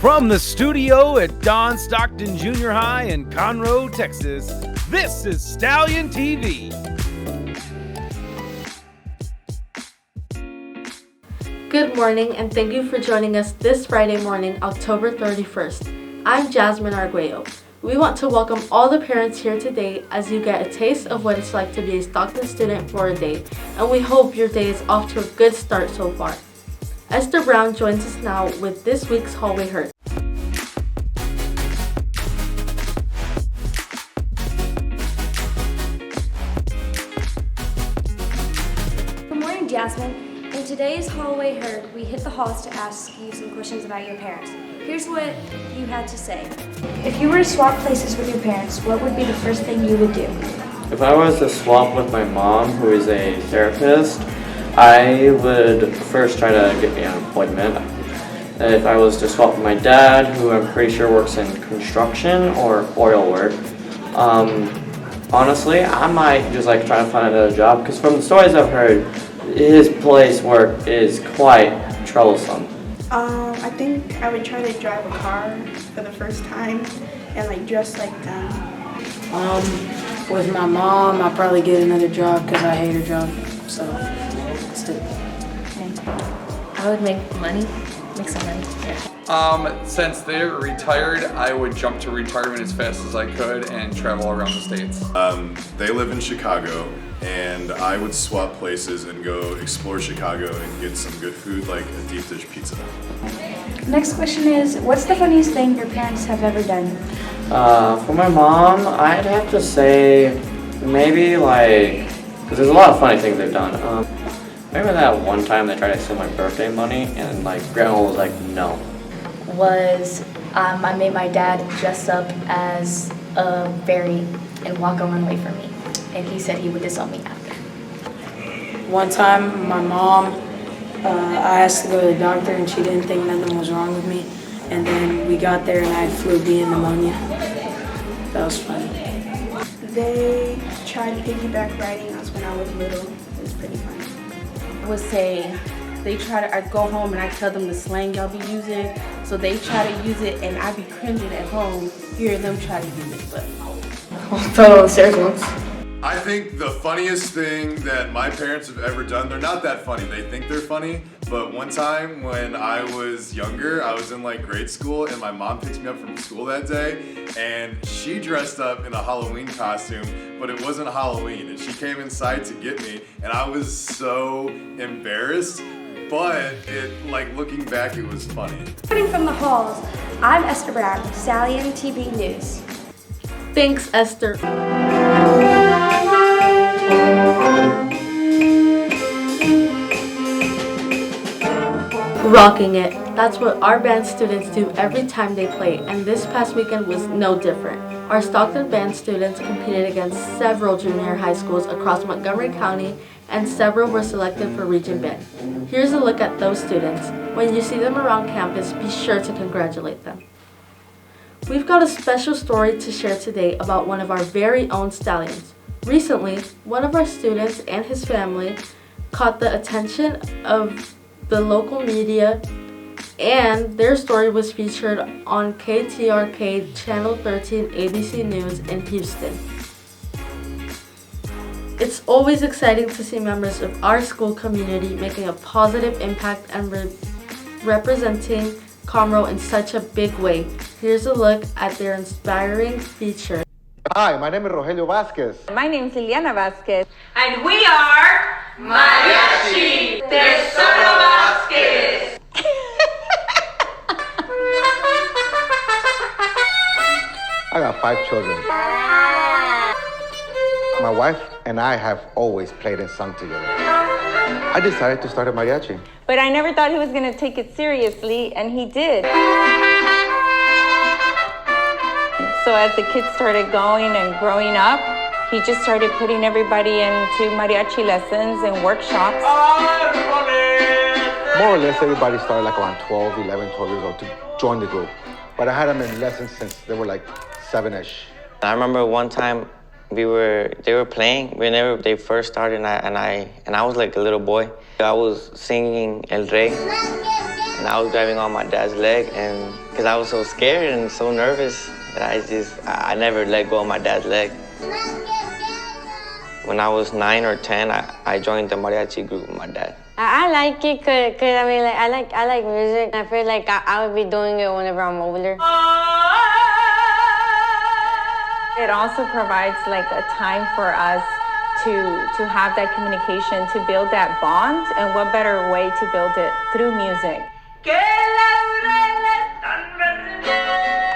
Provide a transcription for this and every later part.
From the studio at Don Stockton Junior High in Conroe, Texas, this is Stallion TV. Good morning and thank you for joining us this Friday morning, October 31st. I'm Jasmine Arguello. We want to welcome all the parents here today as you get a taste of what it's like to be a Stockton student for a day, and we hope your day is off to a good start so far. Esther Brown joins us now with this week's Hallway Herd. Good morning, Jasmine. In today's Hallway Herd, we hit the halls to ask you some questions about your parents. Here's what you had to say. If you were to swap places with your parents, what would be the first thing you would do? If I was to swap with my mom, who is a therapist, I would first try to get me an appointment. If I was to swap with my dad, who I'm pretty sure works in construction or oil work, honestly, I might just try to find another job, because from the stories I've heard, his place work is quite troublesome. I think I would try to drive a car for the first time and dress like them. With my mom, I'll probably get another job because I hate her job. So, let's do it. I would make some money. Yeah. Since they're retired, I would jump to retirement as fast as I could and travel around the States. They live in Chicago, and I would swap places and go explore Chicago and get some good food like a deep dish pizza. Next question is, what's the funniest thing your parents have ever done? For my mom, I'd have to say maybe because there's a lot of funny things they've done. Maybe that one time they tried to steal my birthday money and grandma was like, no. I made my dad dress up as a fairy and walk a runway for me. And he said he would disown me after. One time, my mom, I asked to go to the doctor and she didn't think nothing was wrong with me. And then we got there and I had flu B and pneumonia. That was funny. They tried piggyback riding us when I was little. It was pretty funny. I would say I go home and I tell them the slang y'all be using, so they try to use it and I be cringing at home hearing them try to use it, but Total circles. I think the funniest thing that my parents have ever done, they're not that funny, they think they're funny, but one time when I was younger, I was in grade school and my mom picked me up from school that day and she dressed up in a Halloween costume, but it wasn't Halloween, and she came inside to get me and I was so embarrassed, but looking back, it was funny. Reporting from the halls, I'm Esther Brown, Stallion TV News. Thanks, Esther. Rocking it. That's what our band students do every time they play, and this past weekend was no different. Our Stockton band students competed against several junior high schools across Montgomery County, and several were selected for Region Band. Here's a look at those students. When you see them around campus, be sure to congratulate them. We've got a special story to share today about one of our very own stallions. Recently, one of our students and his family caught the attention of the local media, and their story was featured on KTRK Channel 13 ABC News in Houston. It's always exciting to see members of our school community making a positive impact and representing Conroe in such a big way. Here's a look at their inspiring feature. Hi, my name is Rogelio Vasquez. My name is Liliana Vasquez. And we are Mariachi Tesoro Vasquez. I got 5 children. My wife and I have always played and sung together. I decided to start a mariachi. But I never thought he was going to take it seriously, and he did. So as the kids started going and growing up, he just started putting everybody into mariachi lessons and workshops. More or less, everybody started around 12 years old to join the group. But I had them in lessons since they were 7-ish. I remember one time they were playing whenever they first started, and I was like a little boy. I was singing El Rey, and I was grabbing on my dad's leg, and because I was so scared and so nervous that I never let go of my dad's leg. When I was 9 or 10, I joined the mariachi group with my dad. I like it because I mean, like, I like music. I feel like I would be doing it whenever I'm older. It also provides like a time for us to have that communication, to build that bond, and what better way to build it through music.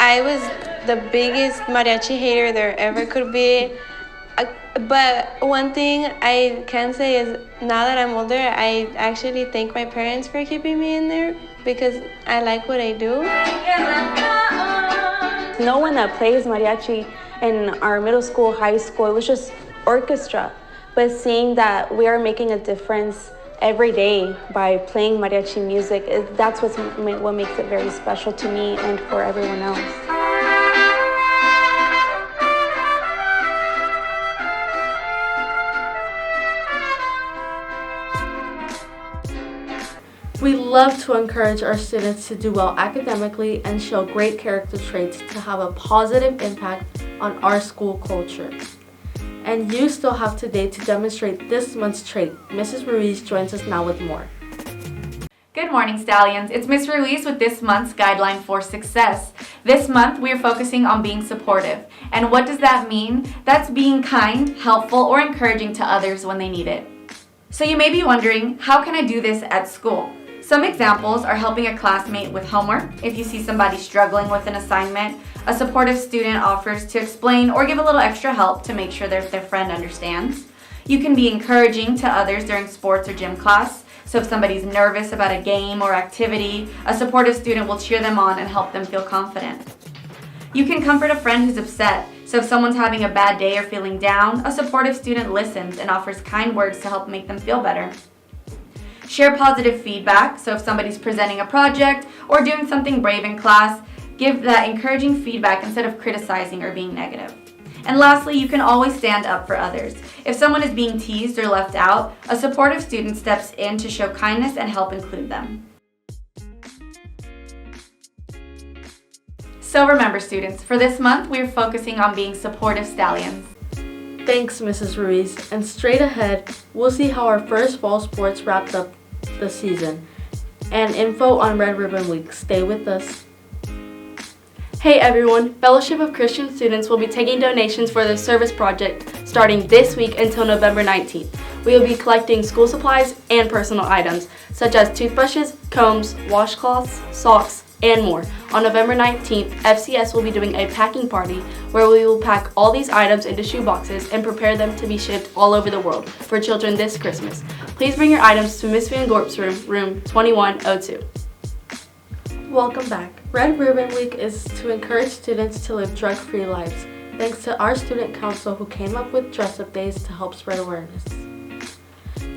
I was the biggest mariachi hater there ever could be. But one thing I can say is now that I'm older, I actually thank my parents for keeping me in there because I like what I do. No one that plays mariachi in our middle school, high school, it was just orchestra. But seeing that we are making a difference every day by playing mariachi music, that's what makes it very special to me and for everyone else. We love to encourage our students to do well academically and show great character traits to have a positive impact on our school culture. And you still have today to demonstrate this month's trait. Mrs. Ruiz joins us now with more. Good morning, Stallions. It's Ms. Ruiz with this month's Guideline for Success. This month, we are focusing on being supportive. And what does that mean? That's being kind, helpful, or encouraging to others when they need it. So you may be wondering, how can I do this at school? Some examples are helping a classmate with homework. If you see somebody struggling with an assignment, a supportive student offers to explain or give a little extra help to make sure their friend understands. You can be encouraging to others during sports or gym class. So if somebody's nervous about a game or activity, a supportive student will cheer them on and help them feel confident. You can comfort a friend who's upset. So if someone's having a bad day or feeling down, a supportive student listens and offers kind words to help make them feel better. Share positive feedback. So if somebody's presenting a project or doing something brave in class, give that encouraging feedback instead of criticizing or being negative. And lastly, you can always stand up for others. If someone is being teased or left out, a supportive student steps in to show kindness and help include them. So remember, students, for this month, we're focusing on being supportive stallions. Thanks, Mrs. Ruiz. And straight ahead, we'll see how our first fall sports wrapped up the season and info on Red Ribbon Week. Stay with us. Hey everyone, Fellowship of Christian Students will be taking donations for the service project starting this week until November 19th. We will be collecting school supplies and personal items such as toothbrushes, combs, washcloths, socks, and more. On November 19th, FCS will be doing a packing party where we will pack all these items into shoe boxes and prepare them to be shipped all over the world for children this Christmas. Please bring your items to Miss Van Gorp's room 2102. Welcome back. Red Ribbon Week is to encourage students to live drug-free lives, thanks to our student council who came up with dress-up days to help spread awareness.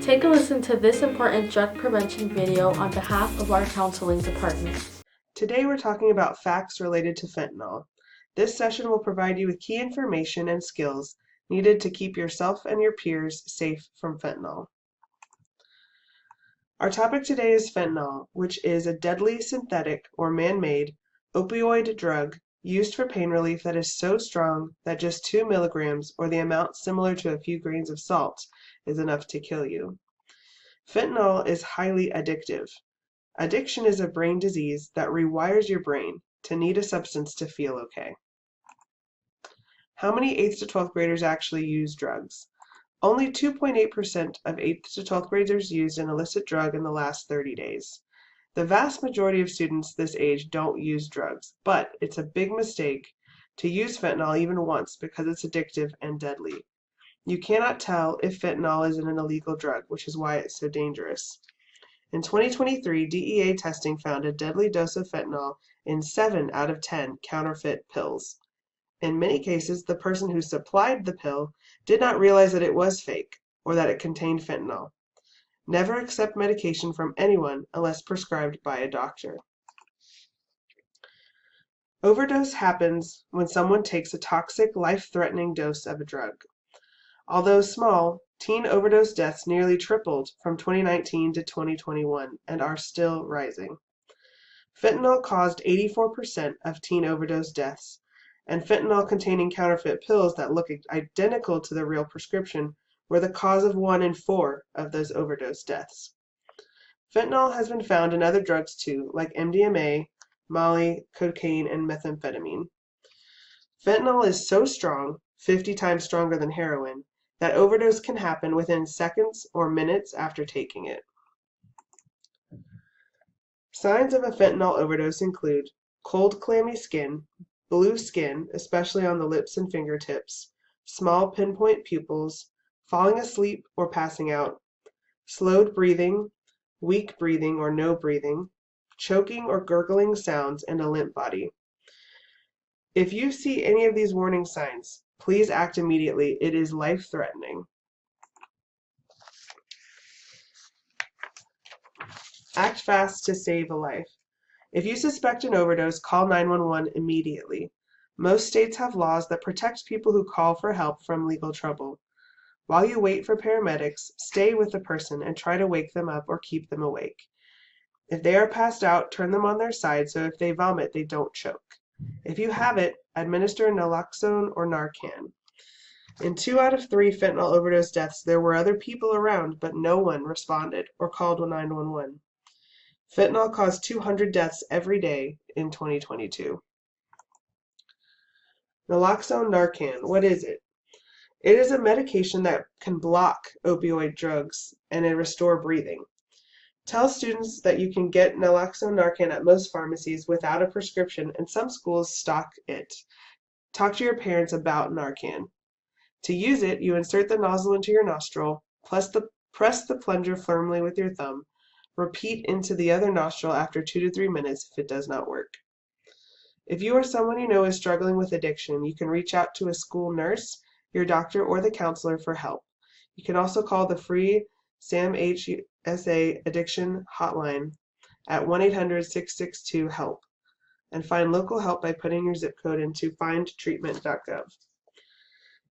Take a listen to this important drug prevention video on behalf of our counseling department. Today we're talking about facts related to fentanyl. This session will provide you with key information and skills needed to keep yourself and your peers safe from fentanyl. Our topic today is fentanyl, which is a deadly synthetic or man-made opioid drug used for pain relief that is so strong that just 2 milligrams, or the amount similar to a few grains of salt, is enough to kill you. Fentanyl is highly addictive. Addiction is a brain disease that rewires your brain to need a substance to feel okay. How many 8th to 12th graders actually use drugs? Only 2.8% of 8th to 12th graders used an illicit drug in the last 30 days. The vast majority of students this age don't use drugs, but it's a big mistake to use fentanyl even once because it's addictive and deadly. You cannot tell if fentanyl is an illegal drug, which is why it's so dangerous. In 2023, DEA testing found a deadly dose of fentanyl in 7 out of 10 counterfeit pills. In many cases, the person who supplied the pill did not realize that it was fake or that it contained fentanyl. Never accept medication from anyone unless prescribed by a doctor. Overdose happens when someone takes a toxic, life-threatening dose of a drug. Although small, teen overdose deaths nearly tripled from 2019 to 2021 and are still rising. Fentanyl caused 84% of teen overdose deaths, and fentanyl-containing counterfeit pills that look identical to the real prescription were the cause of 1 in 4 of those overdose deaths. Fentanyl has been found in other drugs too, like MDMA, Molly, cocaine, and methamphetamine. Fentanyl is so strong, 50 times stronger than heroin, that overdose can happen within seconds or minutes after taking it. Signs of a fentanyl overdose include cold, clammy skin, blue skin, especially on the lips and fingertips, small pinpoint pupils, falling asleep or passing out, slowed breathing, weak breathing or no breathing, choking or gurgling sounds, and a limp body. If you see any of these warning signs, please act immediately. It is life-threatening. Act fast to save a life. If you suspect an overdose, call 911 immediately. Most states have laws that protect people who call for help from legal trouble. While you wait for paramedics, stay with the person and try to wake them up or keep them awake. If they are passed out, turn them on their side so if they vomit, they don't choke. If you have it, administer naloxone or Narcan. In 2 out of 3 fentanyl overdose deaths, there were other people around, but no one responded or called 911. Fentanyl caused 200 deaths every day in 2022. Naloxone Narcan, what is it? It is a medication that can block opioid drugs and restore breathing. Tell students that you can get naloxone Narcan at most pharmacies without a prescription, and some schools stock it. Talk to your parents about Narcan. To use it, you insert the nozzle into your nostril, press the plunger firmly with your thumb, repeat into the other nostril after 2 to 3 minutes if it does not work. If you or someone you know is struggling with addiction, you can reach out to a school nurse, your doctor, or the counselor for help. You can also call the free SAMHSA addiction hotline at 1-800-662-HELP and find local help by putting your zip code into findtreatment.gov.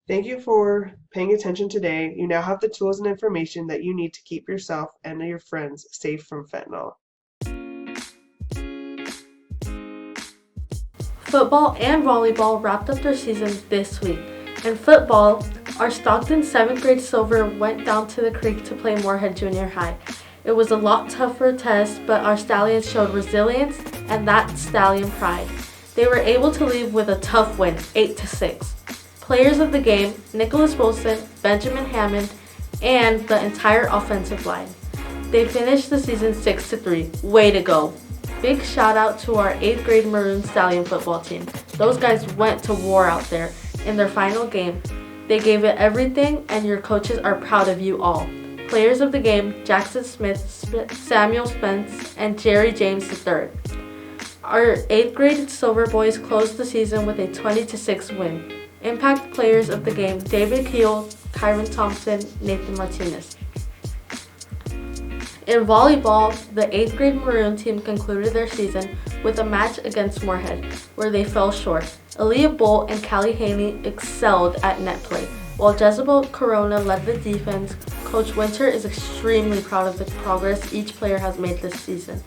Thank you for paying attention today. You now have the tools and information that you need to keep yourself and your friends safe from fentanyl. Football and volleyball wrapped up their season this week. In football, our Stockton 7th grade Silver went down to the creek to play Moorhead Junior High. It was a lot tougher test, but our Stallions showed resilience and that Stallion pride. They were able to leave with a tough win, 8-6. Players of the game, Nicholas Wilson, Benjamin Hammond, and the entire offensive line. They finished the season 6-3. Way to go. Big shout out to our 8th grade Maroon Stallion football team. Those guys went to war out there in their final game. They gave it everything, and your coaches are proud of you all. Players of the game, Jackson Smith, Samuel Spence, and Jerry James III. Our 8th grade Silver Boys closed the season with a 20-6 win. Impact players of the game, David Keel, Kyron Thompson, Nathan Martinez. In volleyball, the 8th grade Maroon team concluded their season with a match against Moorhead, where they fell short. Aaliyah Bolt and Callie Haney excelled at net play, while Jezebel Corona led the defense. Coach Winter is extremely proud of the progress each player has made this season.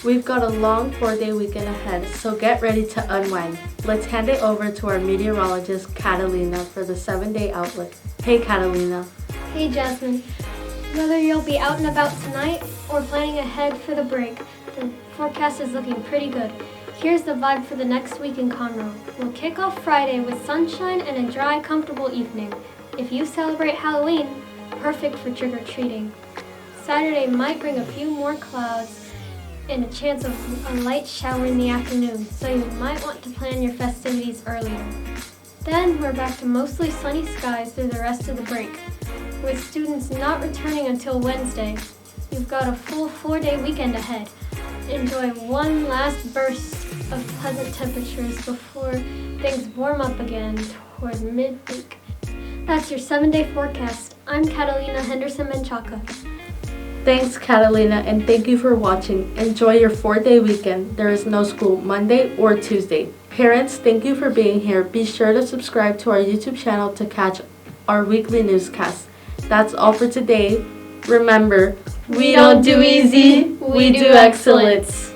We've got a long 4-day weekend ahead, so get ready to unwind. Let's hand it over to our meteorologist, Catalina, for the 7-day outlook. Hey, Catalina. Hey, Jasmine. Whether you'll be out and about tonight or planning ahead for the break, the forecast is looking pretty good. Here's the vibe for the next week in Conroe. We'll kick off Friday with sunshine and a dry, comfortable evening. If you celebrate Halloween, perfect for trick-or-treating. Saturday might bring a few more clouds and a chance of a light shower in the afternoon, so you might want to plan your festivities earlier. Then we're back to mostly sunny skies through the rest of the break. With students not returning until Wednesday, you've got a full 4-day weekend ahead. Enjoy one last burst of pleasant temperatures before things warm up again toward midweek. That's your 7-day forecast. I'm Catalina Henderson-Menchaca. Thanks, Catalina, and thank you for watching. Enjoy your 4-day weekend. There is no school Monday or Tuesday. Parents, thank you for being here. Be sure to subscribe to our YouTube channel to catch our weekly newscast. That's all for today. Remember, we don't do easy, we do excellence.